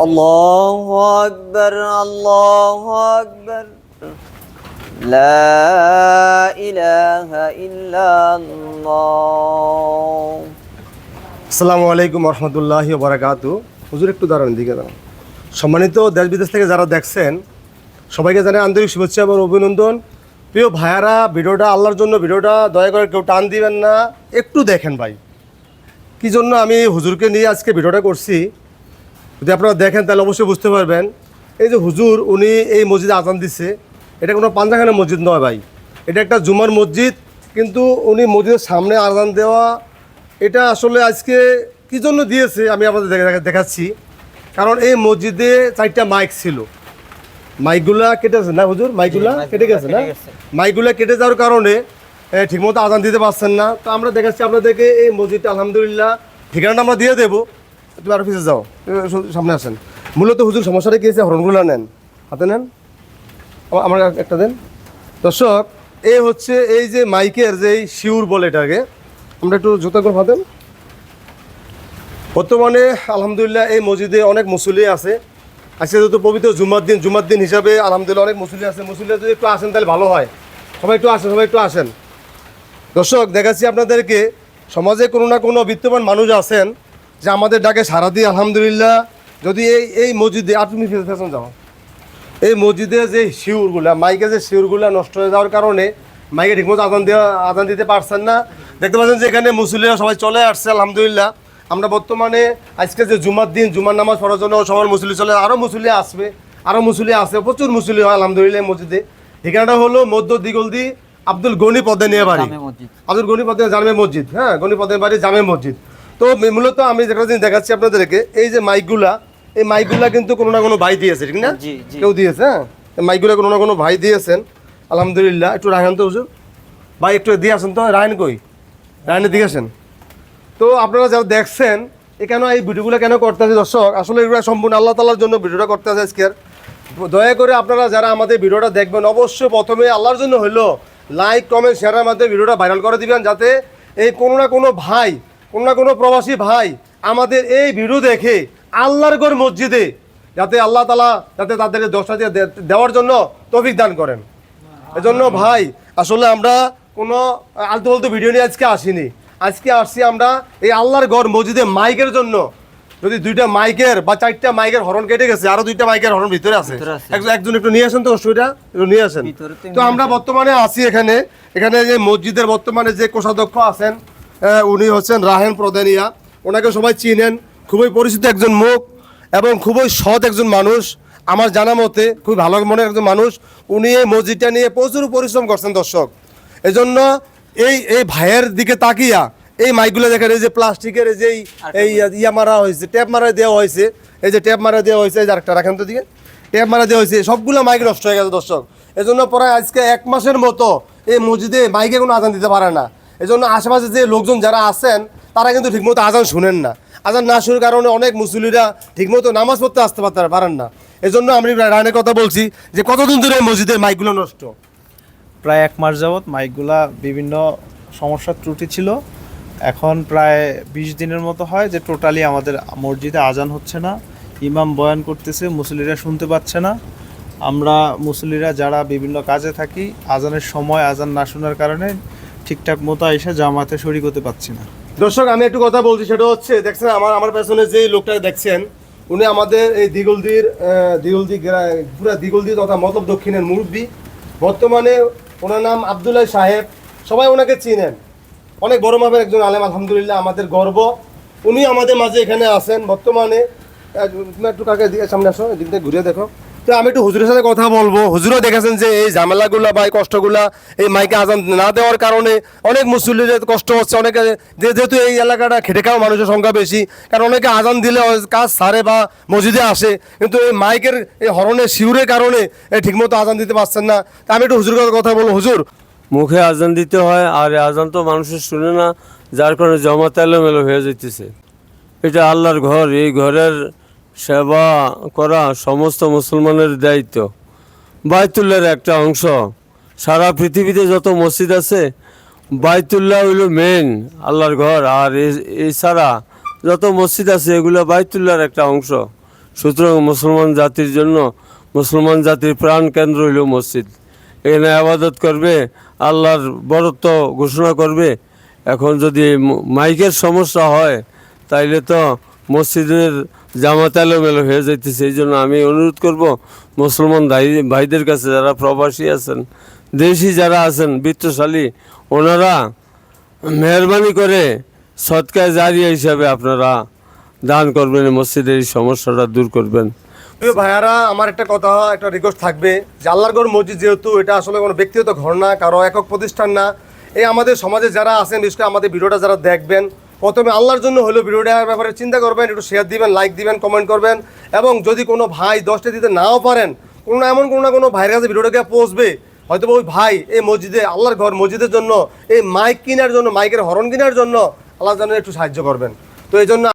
আল্লাহু আকবার, আল্লাহু আকবার, লা ইলাহা ইল্লাল্লাহ। আসসালামু আলাইকুম রহমতুল্লাহি ওয়া বারাকাতুহু। হুজুর একটু দাঁড়ান, দিকে দাঁড়ান। সম্মানিত দেশ বিদেশ থেকে যারা দেখছেন সবাইকে জানাই আন্তরিক শুভেচ্ছা এবং অভিনন্দন। প্রিয় ভাইয়ারা, ভিডিওটা আল্লাহর জন্য, ভিডিওটা দয়া করে কেউ টান দিবেন না, একটু দেখেন ভাই। কী জন্য আমি হুজুরকে নিয়ে আজকে ভিডিওটা করছি, যদি আপনারা দেখেন তাহলে অবশ্যই বুঝতে পারবেন। এই যে হুজুর, উনি এই মসজিদে আজান দিচ্ছে, এটা কোনো পাঞ্জাখানা মসজিদ নয় ভাই, এটা একটা জুমার মসজিদ। কিন্তু উনি মসজিদের সামনে আজান দেওয়া, এটা আসলে আজকে কী জন্য দিয়েছে আমি আপনাদের দেখাচ্ছি। কারণ এই মসজিদে 4টা মাইক ছিল, মাইকগুলা কেটে গেছে না হুজুর, মাইকগুলা কেটে গেছে না, মাইকগুলা কেটে যাওয়ার কারণে ঠিকমতো আজান দিতে পারছেন না। তো আমরা দেখাচ্ছি আপনাদেরকে এই মসজিদটা, আলহামদুলিল্লাহ ঠিকানাটা আমরা দিয়ে দেবো। তুমি আরো পিছিয়ে যাও, সামনে আসেন। মূলত হুজুর সমস্যাটা কি হয়েছে, হরণগুলো নেন, হাতে নেন, আমার একটা দেন। দর্শক, এই হচ্ছে এই যে মাইকের যে শিউর বলে এটাকে, আমরা একটু জুতা করে ফাতেন। বর্তমানে আলহামদুলিল্লাহ এই মসজিদে অনেক মুসল্লি আছে। আজকে যেহেতু পবিত্র জুমার দিন হিসাবে আলহামদুলিল্লাহ অনেক মুসল্লি আছে। মুসল্লিরা যদি একটু আসেন তাহলে ভালো হয়। সবাই একটু আসেন, সবাই একটু আসেন। দর্শক, দেখাচ্ছি আপনাদেরকে, সমাজে কোনো না কোনো বিত্তবান মানুষ আছেন যে আমাদের ডাকে সারা দিয়ে আলহামদুলিল্লাহ, যদি এই মসজিদে, আর তুমি ফেশন যাও, এই মসজিদে যে শিউরগুলা, মাইকে যে শিউরগুলা নষ্ট হয়ে যাওয়ার কারণে মাইকে ঠিকমতো আজান দিতে পারছেন না। দেখতে পাচ্ছেন যে এখানে মুসল্লিরা সবাই চলে আসছে আলহামদুলিল্লাহ। আমরা বর্তমানে আজকে যে জুমার দিন, জুমার নামাজ পড়ার জন্য সবার মুসল্লি চলে, আরও মুসল্লি আসবে, আরও মুসল্লি আসে, প্রচুর মুসল্লি হয় আলহামদুলিল্লাহ মসজিদে। ঠিকানাটা হলো মধ্য দিগলদি আব্দুল গনি পদ্মানিয়া বাড়ি, আব্দুল গনি পদ্মানিয়া জামে মসজিদ, হ্যাঁ, গনি পদ্মানিয়া বাড়ি জামে মসজিদ। তো মূলত আমি যেটা জিনিস দেখাচ্ছি আপনাদেরকে, এই যে মাইকগুলা, এই মাইকগুলা কিন্তু কোনো না কোনো ভাই দিয়েছে, ঠিক না, কেউ দিয়েছে, হ্যাঁ, মাইকগুলা কোনো না কোনো ভাই দিয়েছেন আলহামদুলিল্লাহ। একটু রায়হান তো হুজুর ভাই, একটু দিয়ে আসেন তো, রায়হান কই, রায়হানে দিয়ে আসেন। তো আপনারা যারা দেখছেন এখানে এই ভিডিওগুলো কেন করতে আছে দর্শক, আসলে এগুলো সম্পূর্ণ আল্লাহ তাআলার জন্য ভিডিওটা করতে আছে আজকের। দয়া করে আপনারা যারা আমাদের ভিডিওটা দেখবেন, অবশ্যই প্রথমে আল্লাহর জন্য হলো লাইক, কমেন্ট, শেয়ারের মাধ্যমে ভিডিওটা ভাইরাল করে দিবেন, যাতে এই কোনো না কোনো ভাই, কোনো না কোনো প্রবাসী ভাই আমাদের এই ভিডিও দেখে আল্লাহর ঘর মসজিদে যাতে আল্লাহ তাআলা যাতে তাদেরকে দশটা দিয়ে দেওয়ার জন্য তৌফিক দান করেন। এজন্য ভাই, আসলে আমরা কোনো আলতু ফালতু ভিডিও নিয়ে আজকে আসিনি। আজকে আসছি আমরা এই আল্লাহর ঘর মসজিদে মাইকের জন্য। যদি 2টা মাইকের বা 4টা মাইকের হরন কেটে গেছে, আরো 2টা মাইকের হরন ভিতরে আছে, একজন একটু নিয়ে আসেন তো, অসুবিধা একটু নিয়ে আসেন। তো আমরা বর্তমানে আছি এখানে যে মসজিদের বর্তমানে যে কোষাধ্যক্ষ আছেন, উনি হচ্ছেন রাহেন প্রদানিয়া। ওনাকে সবাই চিনেন, খুবই পরিচিত একজন মুখ এবং খুবই সৎ একজন মানুষ, আমার জানা মতে খুবই ভালো মনের একজন মানুষ। উনি এই মসজিদটা নিয়ে প্রচুর পরিশ্রম করছেন দর্শক। এজন্য এই ভাইয়ের দিকে তাকিয়া এই মাইকগুলো দেখেন, এই যে প্লাস্টিকের এই ইয়া মারা হয়েছে, ট্যাপ মারা দেওয়া হয়েছে, এই যে ট্যাপ মারা দেওয়া হয়েছে, এই যে আরেকটা রাখেন তো দিকে, ট্যাপ মারা দেওয়া হয়েছে, সবগুলো মাইক নষ্ট হয়ে গেছে দর্শক। এজন্য প্রায় আজকে 1 মাসের মতো এই মসজিদে মাইকে কোনো আজান দিতে পারে না। এজন্য আশেপাশে যে লোকজন যারা আছেন তারা কিন্তু ঠিকমতো আজান শুনেন না। আজান না শোনার কারণে অনেক মুসল্লিরা ঠিকমতো নামাজ পড়তে আসতে পারেন না। এজন্য আমি রায়নের কথা বলছি যে কতদিন ধরে এই মসজিদের মাইকগুলো নষ্ট? প্রায় 1 মাস যাবৎ মাইকগুলা বিভিন্ন সমস্যার ত্রুটি ছিল। এখন প্রায় 20 দিনের মতো হয় যে টোটালি আমাদের মসজিদে আজান হচ্ছে না, ইমাম বয়ান করতেছে, মুসল্লিরা শুনতে পাচ্ছে না। আমরা মুসল্লিরা যারা বিভিন্ন কাজে থাকি, আজানের সময় আজান না শোনার কারণে ঠিকঠাক মতো এসে জামাতে শরীক হতে পারছি না। দর্শক, আমি একটু কথা বলছি, সেটা হচ্ছে দেখছেন আমার পেছনে যে লোকটা দেখছেন, উনি আমাদের এই দিগলদির পুরা দিগলদি তথা মতলব দক্ষিণের মুরব্বী। বর্তমানে ওনার নাম আব্দুল্লাহ সাহেব, সবাই ওনাকে চিনেন, অনেক বড় মাপের একজন আলেম, আলহামদুলিল্লাহ আমাদের গর্ব। উনি আমাদের মাঝে এখানে আছেন বর্তমানে। একটু কাকে দিকে সামনে আসো, এদিক থেকে ঘুরে দেখো। তো আমি একটু হুজুরের সাথে কথা বলবো। হুজুরও দেখেছেন যে এই ঝামেলাগুলা বা এই কষ্টগুলা, এই মাইকে আজান না দেওয়ার কারণে অনেক মুসল্লিদের কষ্ট হচ্ছে। অনেকে যেহেতু এই এলাকাটা খেটে খাওয়া মানুষের সংখ্যা বেশি, কারণ অনেকে আজান দিলে কাজ সারে বা মসজিদে আসে, কিন্তু এই মাইকের এই হরনের শিউরের কারণে ঠিকমতো আজান দিতে পারছেন না। তা আমি একটু হুজুরের কথা বলবো। হুজুর, মুখে আজান দিতে হয়, আর আজান তো মানুষের শুনে না, যার কারণে জমাতে এলোমেলো হয়ে যেতেছে। এটা আল্লাহর ঘর, এই ঘরের সেবা করা সমস্ত মুসলমানের দায়িত্ব। বাইতুল্লাহর একটা অংশ। সারা পৃথিবীতে যত মসজিদ আছে, বাইতুল্লাহ হইল মেন আল্লাহর ঘর, আর এছাড়া যত মসজিদ আছে এগুলো বাইতুল্লাহর একটা অংশ। সুতরাং মুসলমান জাতির জন্য, মুসলমান জাতির প্রাণ কেন্দ্র হইল মসজিদ। এখানে আবাদত করবে, আল্লাহর বরত্ব ঘোষণা করবে। এখন যদি মাইকের সমস্যা হয় তাইলে তো মসজিদের জামাত এলোমেলো হয়ে যাইতেছে। এই জন্য আমি অনুরোধ করব মুসলমান ভাইদের কাছে, যারা প্রবাসী আছেন, দেশি যারা আছেন বিত্তশালী, ওনারা মেহরবানি করে সদকায়ে জারিয়া হিসাবে আপনারা দান করবেন, মসজিদের এই সমস্যাটা দূর করবেন। প্রিয় ভাইয়ারা, আমার একটা কথা, একটা রিকোয়েস্ট থাকবে যে আল্লাহর ঘর মসজিদ যেহেতু এটা আসলে কোনো ব্যক্তিগত ঘর না, কারো একক প্রতিষ্ঠান না, এই আমাদের সমাজে যারা আছেন, বিশেষ করে আমাদের ভিডিওটা যারা দেখবেন, প্রথমে আল্লাহর জন্য হলেও ভিডিওটার ব্যাপারে চিন্তা করবেন, একটু শেয়ার দিবেন, লাইক দিবেন, কমেন্ট করবেন, এবং যদি কোনো ভাই 10টা দিতে নাও পারেন, কোনো ভাইয়ের কাছে ভিডিওটাকে পৌঁছবে, হয়তো ওই ভাই এই মসজিদে, আল্লাহর ঘর মসজিদের জন্য এই মাইক কেনার জন্য, মাইকের হরন কেনার জন্য আল্লাহর জন্য একটু সাহায্য করবেন। তো এই জন্য